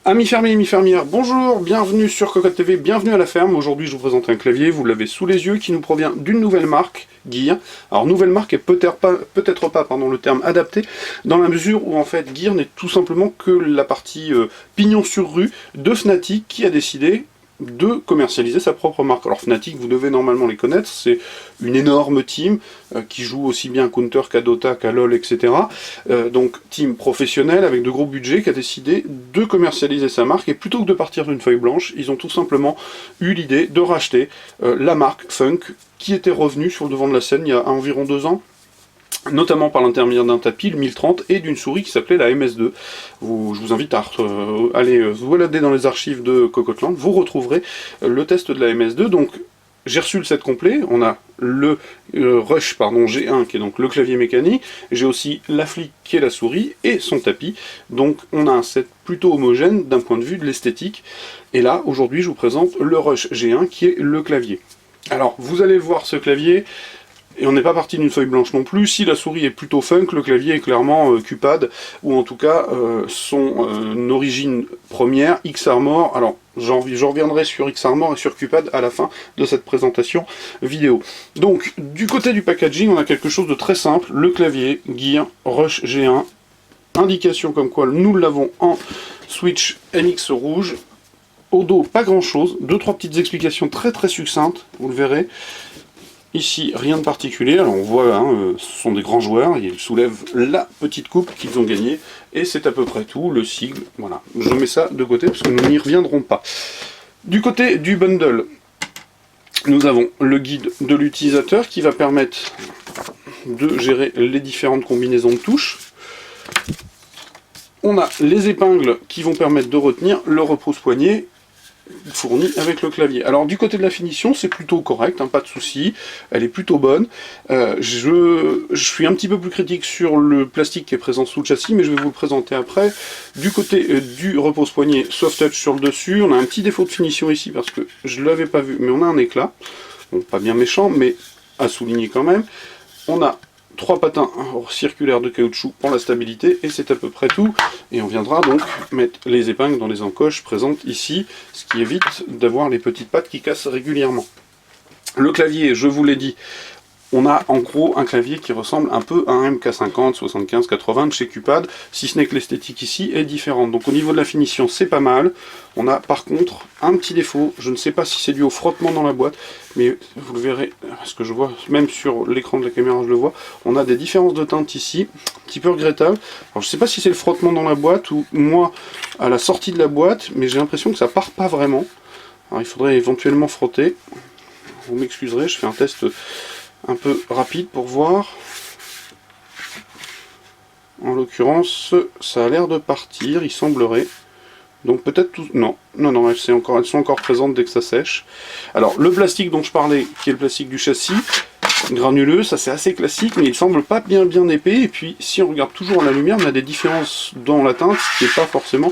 Amis fermiers et amis fermières, bonjour, bienvenue sur Cocotte TV, bienvenue à la ferme. Aujourd'hui je vous présente un clavier, vous l'avez sous les yeux, qui nous provient d'une nouvelle marque, Gear. Alors nouvelle marque est peut-être pas le terme adapté, dans la mesure où en fait Gear n'est tout simplement que la partie pignon sur rue de Fnatic qui a décidé de commercialiser sa propre marque. Alors Fnatic, vous devez normalement les connaître, c'est une énorme team qui joue aussi bien à Counter qu'à Dota, qu'à LoL, etc. Donc team professionnelle avec de gros budgets qui a décidé de commercialiser sa marque, et plutôt que de partir d'une feuille blanche, ils ont tout simplement eu l'idée de racheter la marque Funk qui était revenue sur le devant de la scène il y a environ 2 ans, notamment par l'intermédiaire d'un tapis, le 1030, et d'une souris qui s'appelait la MS2. Je vous invite à aller vous balader dans les archives de Cocotland, vous retrouverez le test de la MS2. Donc j'ai reçu le set complet, on a le Rush G1 qui est donc le clavier mécanique, j'ai aussi la Flick qui est la souris et son tapis, donc on a un set plutôt homogène d'un point de vue de l'esthétique. Et là aujourd'hui je vous présente le Rush G1 qui est le clavier. Alors vous allez voir ce clavier, et on n'est pas parti d'une feuille blanche non plus. Si la souris est plutôt funk, le clavier est clairement Cupad, ou en tout cas son origine première, X-Armor. Alors j'en reviendrai sur X-Armor et sur Cupad à la fin de cette présentation vidéo. Donc du côté du packaging, on a quelque chose de très simple, le clavier Gear Rush G1, indication comme quoi nous l'avons en switch MX rouge. Au dos, pas grand chose, 2-3 petites explications très succinctes, vous le verrez. Ici, rien de particulier. Alors on voit, ce sont des grands joueurs, ils soulèvent la petite coupe qu'ils ont gagnée, et c'est à peu près tout, le sigle, voilà. Je mets ça de côté parce que nous n'y reviendrons pas. Du côté du bundle, nous avons le guide de l'utilisateur qui va permettre de gérer les différentes combinaisons de touches. On a les épingles qui vont permettre de retenir le repose-poignet, fournie avec le clavier. Alors du côté de la finition, c'est plutôt correct, pas de souci, elle est plutôt bonne. Je suis un petit peu plus critique sur le plastique qui est présent sous le châssis, mais je vais vous le présenter après. Du côté du repose-poignet soft touch sur le dessus, on a un petit défaut de finition ici parce que je ne l'avais pas vu, mais on a un éclat. Bon, pas bien méchant, mais à souligner quand même. On a 3 patins circulaires de caoutchouc pour la stabilité, et c'est à peu près tout. Et on viendra donc mettre les épingles dans les encoches présentes ici, ce qui évite d'avoir les petites pattes qui cassent régulièrement. Le clavier, je vous l'ai dit, on a en gros un clavier qui ressemble un peu à un MK50, 75, 80 de chez Cupad, si ce n'est que l'esthétique ici est différente. Donc au niveau de la finition, c'est pas mal. On a par contre un petit défaut, je ne sais pas si c'est dû au frottement dans la boîte, mais vous le verrez, parce que je vois, même sur l'écran de la caméra je le vois, on a des différences de teinte ici, un petit peu regrettable. Alors je ne sais pas si c'est le frottement dans la boîte, ou moi à la sortie de la boîte, mais j'ai l'impression que ça part pas vraiment. Alors il faudrait éventuellement frotter. Vous m'excuserez, je fais un test un peu rapide pour voir. En l'occurrence, ça a l'air de partir, il semblerait. Donc peut-être tout... Non, elles sont encore présentes dès que ça sèche. Alors le plastique dont je parlais, qui est le plastique du châssis, granuleux, ça c'est assez classique, mais il semble pas bien épais. Et puis si on regarde toujours à la lumière, on a des différences dans la teinte, ce qui n'est pas forcément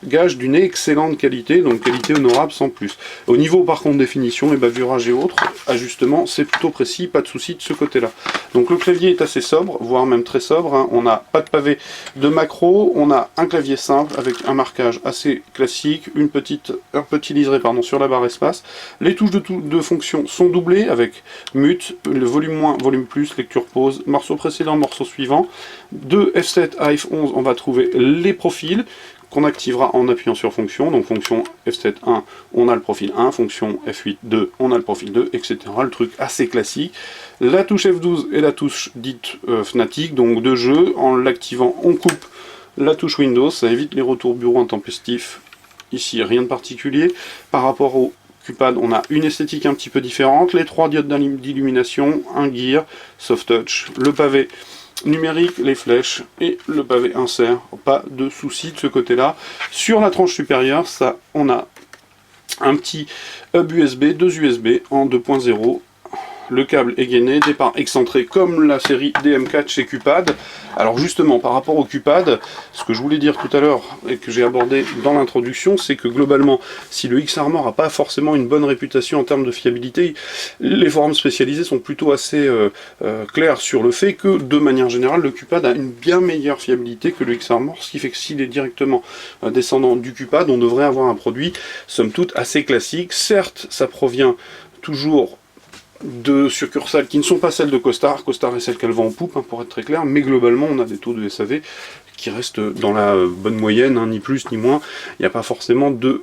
gage d'une excellente qualité, donc qualité honorable sans plus. Au niveau par contre définition et bavurage et autres, ajustement, c'est plutôt précis, pas de souci de ce côté-là. Donc le clavier est assez sobre, voire même très sobre, on n'a pas de pavé de macro, on a un clavier simple avec un marquage assez classique, un petit liseré sur la barre espace. Les touches de fonction sont doublées avec mute, le volume moins, volume plus, lecture pause, morceau précédent, morceau suivant. De F7 à F11, on va trouver les profils qu'on activera en appuyant sur fonction. Donc fonction F7 1, on a le profil 1, fonction F8 2, on a le profil 2, etc. Le truc assez classique. La touche F12 est la touche dite Fnatic, donc de jeu. En l'activant, on coupe la touche Windows, ça évite les retours bureau intempestifs. Ici, rien de particulier. Par rapport au Cupad, on a une esthétique un petit peu différente. Les 3 diodes d'illumination, un gear, soft touch, le pavé numérique, les flèches et le pavé insert, pas de souci de ce côté là. Sur la tranche supérieure, ça, on a un petit hub USB, 2 USB en 2.0 le câble est gainé, départ excentré comme la série DM4 chez Cupad. Alors justement, par rapport au Cupad, ce que je voulais dire tout à l'heure et que j'ai abordé dans l'introduction, c'est que globalement, si le X-Armor n'a pas forcément une bonne réputation en termes de fiabilité, les forums spécialisés sont plutôt assez clairs sur le fait que, de manière générale, le Cupad a une bien meilleure fiabilité que le X-Armor, ce qui fait que s'il est directement descendant du Cupad, on devrait avoir un produit, somme toute, assez classique. Certes, ça provient toujours de succursales qui ne sont pas celles de Costar. Costar est celle qu'elle vend en poupe, hein, pour être très clair, mais globalement on a des taux de SAV qui restent dans la bonne moyenne, hein, ni plus ni moins. Il n'y a pas forcément de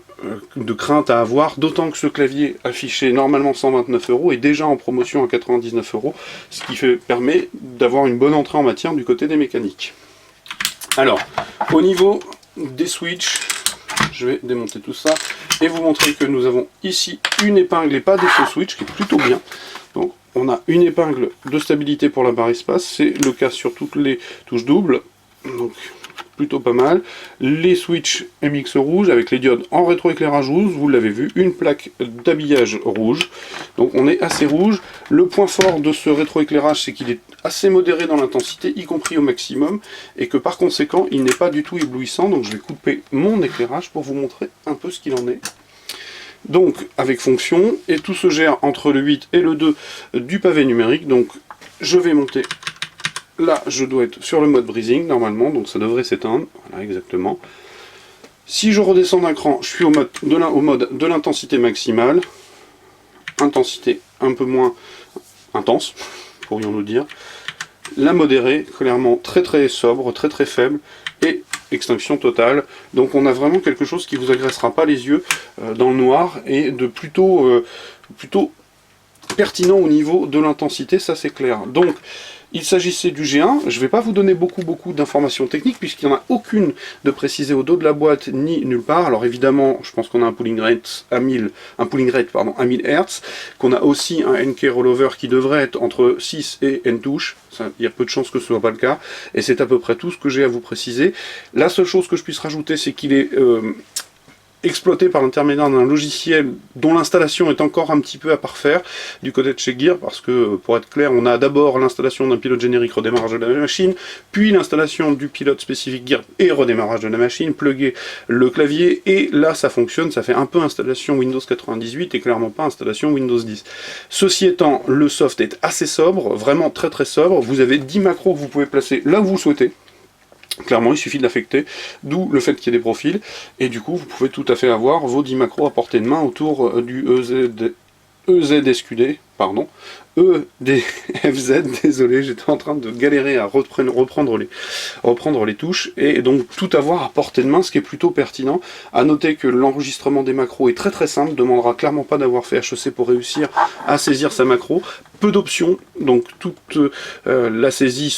crainte à avoir, d'autant que ce clavier affiché normalement 129 € est déjà en promotion à 99 €, ce qui permet d'avoir une bonne entrée en matière du côté des mécaniques. Alors, au niveau des switches, je vais démonter tout ça et vous montrer que nous avons ici une épingle et pas des faux switch, qui est plutôt bien. Donc on a une épingle de stabilité pour la barre espace, c'est le cas sur toutes les touches doubles, donc plutôt pas mal. Les switches MX rouge avec les diodes en rétroéclairage rouge, vous l'avez vu, une plaque d'habillage rouge, donc on est assez rouge. Le point fort de ce rétroéclairage, c'est qu'il est assez modéré dans l'intensité, y compris au maximum, et que par conséquent il n'est pas du tout éblouissant. Donc je vais couper mon éclairage pour vous montrer un peu ce qu'il en est. Donc avec fonction, et tout se gère entre le 8 et le 2 du pavé numérique. Donc je vais monter. Là, je dois être sur le mode breathing, normalement, donc ça devrait s'éteindre. Voilà, exactement. Si je redescends d'un cran, je suis au mode de l'intensité maximale. Intensité un peu moins intense, pourrions-nous dire. La modérée, clairement très très sobre, très très faible. Et extinction totale. Donc on a vraiment quelque chose qui vous agressera pas les yeux dans le noir, et de plutôt pertinent au niveau de l'intensité, ça c'est clair. Donc il s'agissait du G1, je ne vais pas vous donner beaucoup d'informations techniques, puisqu'il n'y en a aucune de précisée au dos de la boîte, ni nulle part. Alors évidemment, je pense qu'on a un pooling rate à 1000 Hz, qu'on a aussi un NK rollover qui devrait être entre 6 et N touches. Il y a peu de chances que ce soit pas le cas, et c'est à peu près tout ce que j'ai à vous préciser. La seule chose que je puisse rajouter, c'est qu'il est exploité par l'intermédiaire d'un logiciel dont l'installation est encore un petit peu à parfaire du côté de chez Gear, parce que, pour être clair, on a d'abord l'installation d'un pilote générique redémarrage de la machine, puis l'installation du pilote spécifique Gear et redémarrage de la machine, plugger le clavier, et là ça fonctionne, ça fait un peu installation Windows 98 et clairement pas installation Windows 10. Ceci étant, le soft est assez sobre, vraiment très très sobre. Vous avez 10 macros que vous pouvez placer là où vous souhaitez. Clairement, il suffit de l'affecter, d'où le fait qu'il y ait des profils, et du coup, vous pouvez tout à fait avoir vos 10 macros à portée de main autour du EZSQD, pardon, EDFZ, désolé, j'étais en train de galérer à reprendre les touches, et donc tout avoir à portée de main, ce qui est plutôt pertinent. À noter que l'enregistrement des macros est très très simple, ne demandera clairement pas d'avoir fait HEC pour réussir à saisir sa macro. Peu d'options, donc toute la saisie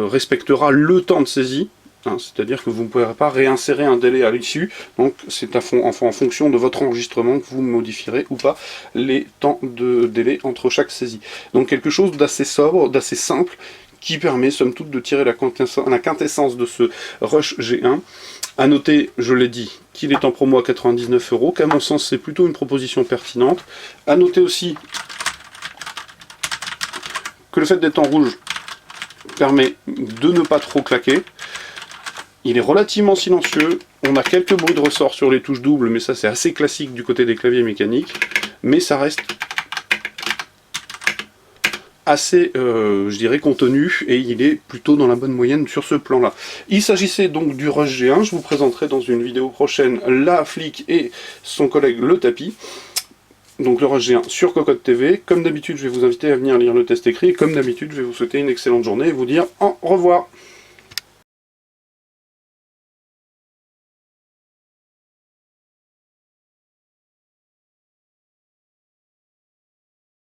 respectera le temps de saisie. C'est-à-dire que vous ne pourrez pas réinsérer un délai à l'issue, donc c'est en fonction de votre enregistrement que vous modifierez ou pas les temps de délai entre chaque saisie. Donc quelque chose d'assez sobre, d'assez simple, qui permet somme toute de tirer la quintessence de ce Rush G1. A noter, je l'ai dit, qu'il est en promo à 99 €, qu'à mon sens c'est plutôt une proposition pertinente. A noter aussi que le fait d'être en rouge permet de ne pas trop claquer. Il est relativement silencieux, on a quelques bruits de ressort sur les touches doubles, mais ça c'est assez classique du côté des claviers mécaniques, mais ça reste assez, je dirais, contenu, et il est plutôt dans la bonne moyenne sur ce plan-là. Il s'agissait donc du Rush G1, je vous présenterai dans une vidéo prochaine la flic et son collègue le tapis. Donc le Rush G1 sur Cocotte TV. Comme d'habitude, je vais vous inviter à venir lire le test écrit, et comme d'habitude, je vais vous souhaiter une excellente journée et vous dire au revoir.